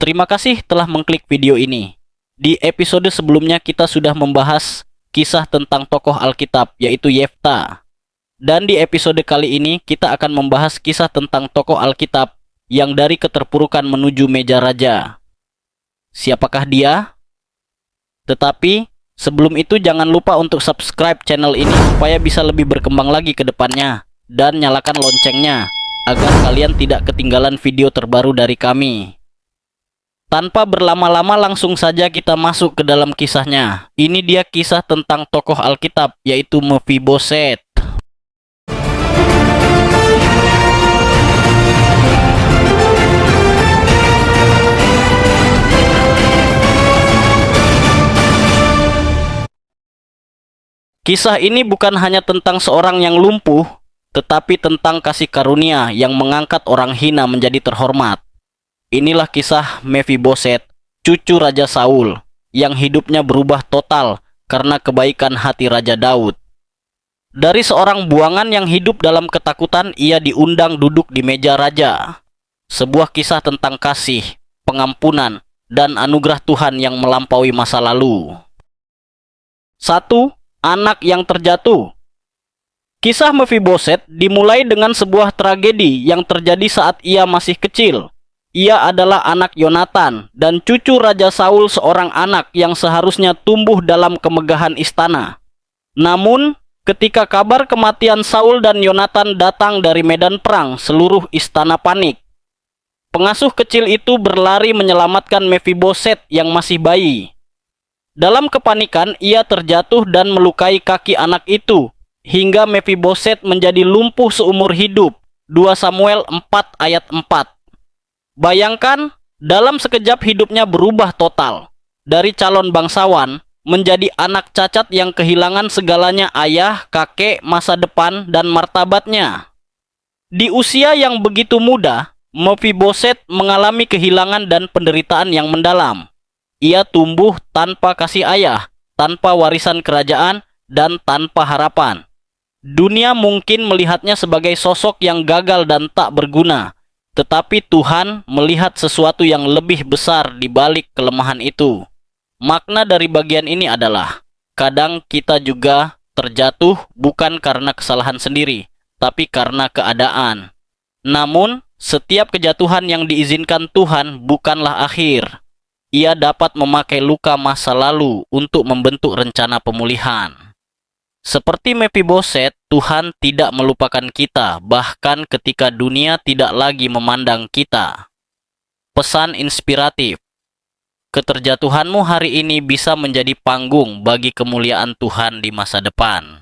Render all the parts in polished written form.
Terima kasih telah mengklik video ini. Di episode sebelumnya kita sudah membahas kisah tentang tokoh Alkitab, yaitu Yefta. Dan di episode kali ini kita akan membahas kisah tentang tokoh Alkitab yang dari keterpurukan menuju meja raja. Siapakah dia? Tetapi sebelum itu jangan lupa untuk subscribe channel ini supaya bisa lebih berkembang lagi ke depannya. Dan nyalakan loncengnya agar kalian tidak ketinggalan video terbaru dari kami. Tanpa berlama-lama langsung saja kita masuk ke dalam kisahnya. Ini dia kisah tentang tokoh Alkitab, yaitu Mephiboset. Kisah ini bukan hanya tentang seorang yang lumpuh, tetapi tentang kasih karunia yang mengangkat orang hina menjadi terhormat. Inilah kisah Mephiboset, cucu Raja Saul, yang hidupnya berubah total karena kebaikan hati Raja Daud. Dari seorang buangan yang hidup dalam ketakutan, ia diundang duduk di meja raja. Sebuah kisah tentang kasih, pengampunan, dan anugerah Tuhan yang melampaui masa lalu. 1. Anak yang terjatuh. Kisah Mephiboset dimulai dengan sebuah tragedi yang terjadi saat ia masih kecil. Ia adalah anak Yonatan dan cucu Raja Saul, seorang anak yang seharusnya tumbuh dalam kemegahan istana. Namun, ketika kabar kematian Saul dan Yonatan datang dari medan perang, seluruh istana panik. Pengasuh kecil itu berlari menyelamatkan Mephiboset yang masih bayi. Dalam kepanikan, ia terjatuh dan melukai kaki anak itu, hingga Mephiboset menjadi lumpuh seumur hidup. 2 Samuel 4 ayat 4. Bayangkan, dalam sekejap hidupnya berubah total. Dari calon bangsawan, menjadi anak cacat yang kehilangan segalanya: ayah, kakek, masa depan, dan martabatnya. Di usia yang begitu muda, Mephiboset mengalami kehilangan dan penderitaan yang mendalam. Ia tumbuh tanpa kasih ayah, tanpa warisan kerajaan, dan tanpa harapan. Dunia mungkin melihatnya sebagai sosok yang gagal dan tak berguna. Tetapi Tuhan melihat sesuatu yang lebih besar di balik kelemahan itu. Makna dari bagian ini adalah, kadang kita juga terjatuh bukan karena kesalahan sendiri, tapi karena keadaan. Namun, setiap kejatuhan yang diizinkan Tuhan bukanlah akhir. Ia dapat memakai luka masa lalu untuk membentuk rencana pemulihan. Seperti Mephiboset, Tuhan tidak melupakan kita, bahkan ketika dunia tidak lagi memandang kita. Pesan inspiratif. Keterjatuhanmu hari ini bisa menjadi panggung bagi kemuliaan Tuhan di masa depan.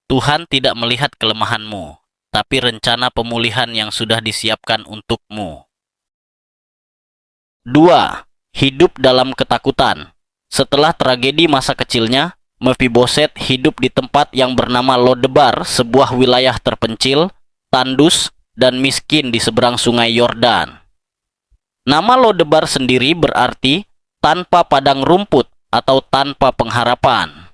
Tuhan tidak melihat kelemahanmu, tapi rencana pemulihan yang sudah disiapkan untukmu. 2. Hidup dalam ketakutan. Setelah tragedi masa kecilnya, Mephiboset hidup di tempat yang bernama Lodebar, sebuah wilayah terpencil, tandus, dan miskin di seberang sungai Yordan. Nama Lodebar sendiri berarti tanpa padang rumput atau tanpa pengharapan.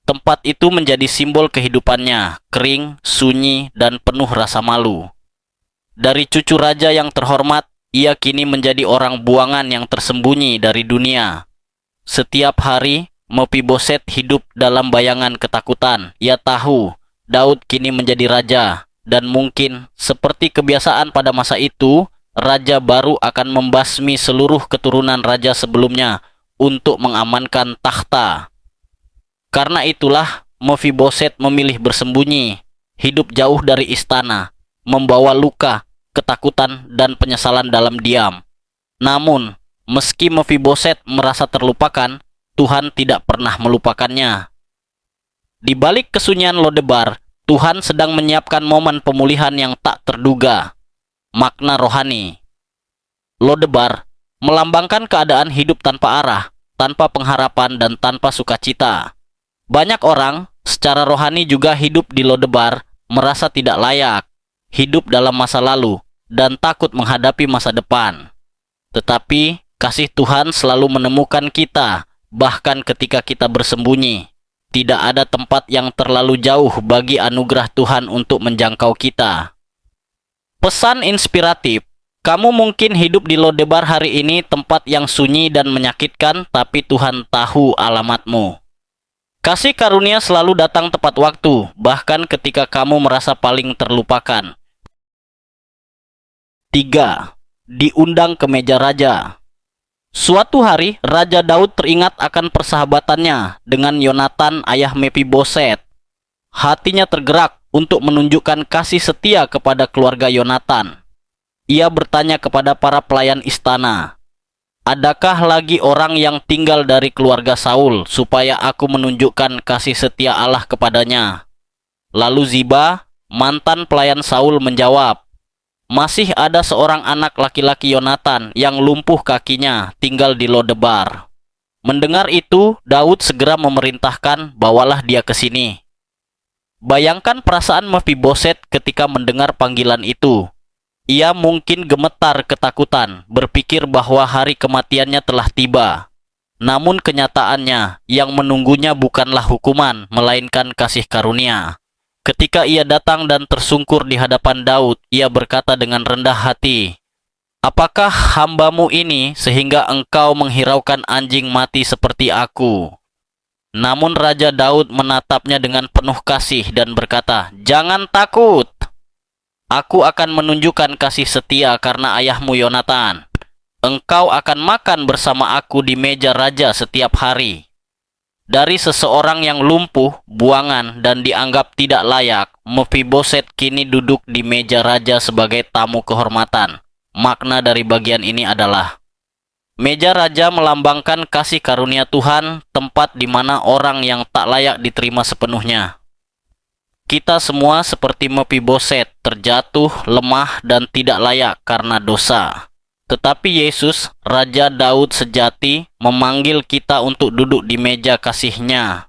Tempat itu menjadi simbol kehidupannya, kering, sunyi, dan penuh rasa malu. Dari cucu raja yang terhormat, ia kini menjadi orang buangan yang tersembunyi dari dunia. Setiap hari, Mephiboset hidup dalam bayangan ketakutan. Ia tahu Daud kini menjadi raja, dan mungkin seperti kebiasaan pada masa itu, raja baru akan membasmi seluruh keturunan raja sebelumnya untuk mengamankan takhta. Karena itulah Mephiboset memilih bersembunyi, hidup jauh dari istana, membawa luka, ketakutan, dan penyesalan dalam diam. Namun, meski Mephiboset merasa terlupakan, Tuhan tidak pernah melupakannya. Di balik kesunyian Lodebar, Tuhan sedang menyiapkan momen pemulihan yang tak terduga. Makna rohani. Lodebar melambangkan keadaan hidup tanpa arah, tanpa pengharapan, dan tanpa sukacita. Banyak orang secara rohani juga hidup di Lodebar, merasa tidak layak, hidup dalam masa lalu, dan takut menghadapi masa depan. Tetapi kasih Tuhan selalu menemukan kita, bahkan ketika kita bersembunyi. Tidak ada tempat yang terlalu jauh bagi anugerah Tuhan untuk menjangkau kita. Pesan inspiratif. Kamu mungkin hidup di Lodebar hari ini, tempat yang sunyi dan menyakitkan, tapi Tuhan tahu alamatmu. Kasih karunia selalu datang tepat waktu, bahkan ketika kamu merasa paling terlupakan. 3. Diundang ke meja raja. Suatu hari, Raja Daud teringat akan persahabatannya dengan Yonatan, ayah Mefiboset. Hatinya tergerak untuk menunjukkan kasih setia kepada keluarga Yonatan. Ia bertanya kepada para pelayan istana, "Adakah lagi orang yang tinggal dari keluarga Saul, supaya aku menunjukkan kasih setia Allah kepadanya?" Lalu Ziba, mantan pelayan Saul, menjawab, "Masih ada seorang anak laki-laki Yonatan yang lumpuh kakinya, tinggal di Lodebar." Mendengar itu, Daud segera memerintahkan, "Bawalah dia ke sini." Bayangkan perasaan Mefiboset ketika mendengar panggilan itu. Ia mungkin gemetar ketakutan, berpikir bahwa hari kematiannya telah tiba. Namun kenyataannya, yang menunggunya bukanlah hukuman, melainkan kasih karunia. Ketika ia datang dan tersungkur di hadapan Daud, ia berkata dengan rendah hati, "Apakah hambamu ini sehingga engkau menghiraukan anjing mati seperti aku?" Namun Raja Daud menatapnya dengan penuh kasih dan berkata, "Jangan takut. Aku akan menunjukkan kasih setia karena ayahmu Yonatan. Engkau akan makan bersama aku di meja raja setiap hari." Dari seseorang yang lumpuh, buangan, dan dianggap tidak layak, Mefiboset kini duduk di meja raja sebagai tamu kehormatan. Makna dari bagian ini adalah, meja raja melambangkan kasih karunia Tuhan, tempat di mana orang yang tak layak diterima sepenuhnya. Kita semua seperti Mefiboset, terjatuh, lemah, dan tidak layak karena dosa. Tetapi Yesus, Raja Daud sejati, memanggil kita untuk duduk di meja kasih-Nya.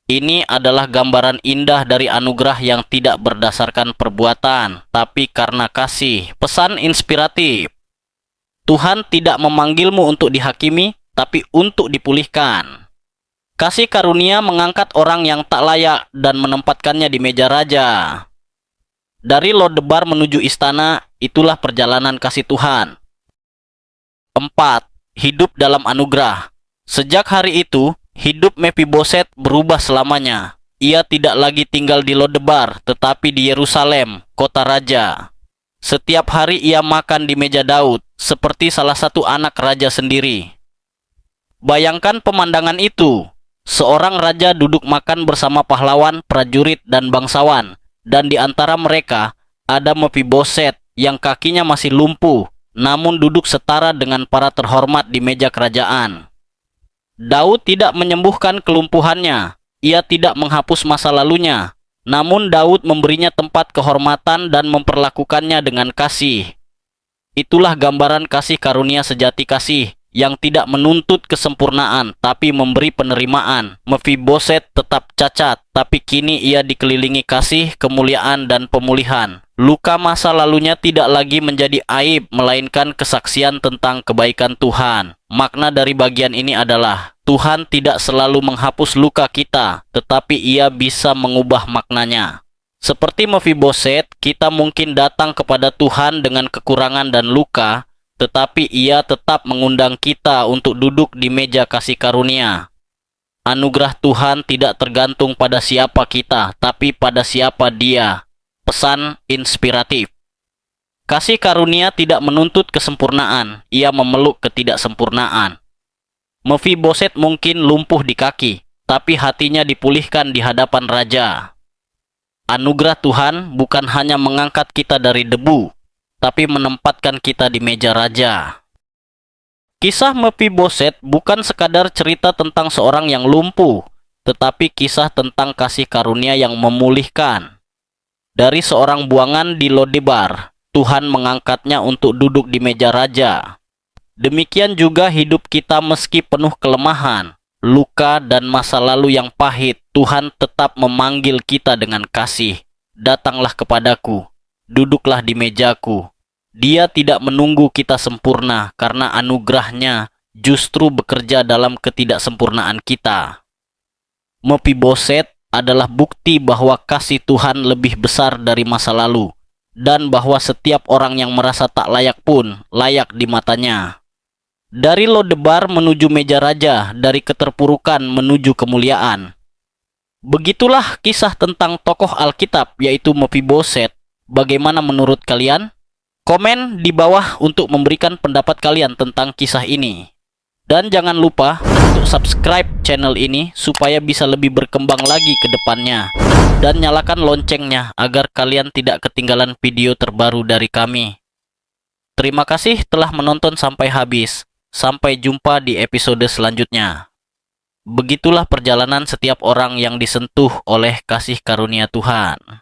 Ini adalah gambaran indah dari anugerah yang tidak berdasarkan perbuatan, tapi karena kasih. Pesan inspiratif. Tuhan tidak memanggilmu untuk dihakimi, tapi untuk dipulihkan. Kasih karunia mengangkat orang yang tak layak dan menempatkannya di meja raja. Dari Lodebar menuju istana, itulah perjalanan kasih Tuhan. 4. Hidup dalam anugerah. Sejak hari itu, hidup Mefiboset berubah selamanya. Ia tidak lagi tinggal di Lodebar, tetapi di Yerusalem, kota raja. Setiap hari ia makan di meja Daud, seperti salah satu anak raja sendiri. Bayangkan pemandangan itu. Seorang raja duduk makan bersama pahlawan, prajurit, dan bangsawan, dan di antara mereka ada Mefiboset yang kakinya masih lumpuh, namun duduk setara dengan para terhormat di meja kerajaan. Daud tidak menyembuhkan kelumpuhannya, ia tidak menghapus masa lalunya, namun Daud memberinya tempat kehormatan dan memperlakukannya dengan kasih. Itulah gambaran kasih karunia sejati, kasih yang tidak menuntut kesempurnaan, tapi memberi penerimaan. Mefiboset tetap cacat, tapi kini ia dikelilingi kasih, kemuliaan, dan pemulihan. Luka masa lalunya tidak lagi menjadi aib, melainkan kesaksian tentang kebaikan Tuhan. Makna dari bagian ini adalah, Tuhan tidak selalu menghapus luka kita, tetapi Ia bisa mengubah maknanya. Seperti Mefiboset, kita mungkin datang kepada Tuhan dengan kekurangan dan luka, tetapi Ia tetap mengundang kita untuk duduk di meja kasih karunia. Anugerah Tuhan tidak tergantung pada siapa kita, tapi pada siapa Dia. Pesan inspiratif. Kasih karunia tidak menuntut kesempurnaan, ia memeluk ketidaksempurnaan. Mefiboset mungkin lumpuh di kaki, tapi hatinya dipulihkan di hadapan raja. Anugerah Tuhan bukan hanya mengangkat kita dari debu, tapi menempatkan kita di meja raja. Kisah Mefiboset bukan sekadar cerita tentang seorang yang lumpuh, tetapi kisah tentang kasih karunia yang memulihkan. Dari seorang buangan di Lodebar, Tuhan mengangkatnya untuk duduk di meja raja. Demikian juga hidup kita, meski penuh kelemahan, luka, dan masa lalu yang pahit, Tuhan tetap memanggil kita dengan kasih. Datanglah kepadaku, duduklah di mejaku. Dia tidak menunggu kita sempurna, karena anugerahnya justru bekerja dalam ketidaksempurnaan kita. Mefiboset adalah bukti bahwa kasih Tuhan lebih besar dari masa lalu. dan bahwa setiap orang yang merasa tak layak pun layak di matanya. Dari Lodebar menuju meja raja, dari keterpurukan menuju kemuliaan. Begitulah kisah tentang tokoh Alkitab yaitu Mephiboset. Bagaimana menurut kalian? Komen di bawah untuk memberikan pendapat kalian tentang kisah ini. Dan jangan lupa untuk subscribe channel ini supaya bisa lebih berkembang lagi ke depannya. Dan nyalakan loncengnya agar kalian tidak ketinggalan video terbaru dari kami. Terima kasih telah menonton sampai habis. Sampai jumpa di episode selanjutnya. Begitulah perjalanan setiap orang yang disentuh oleh kasih karunia Tuhan.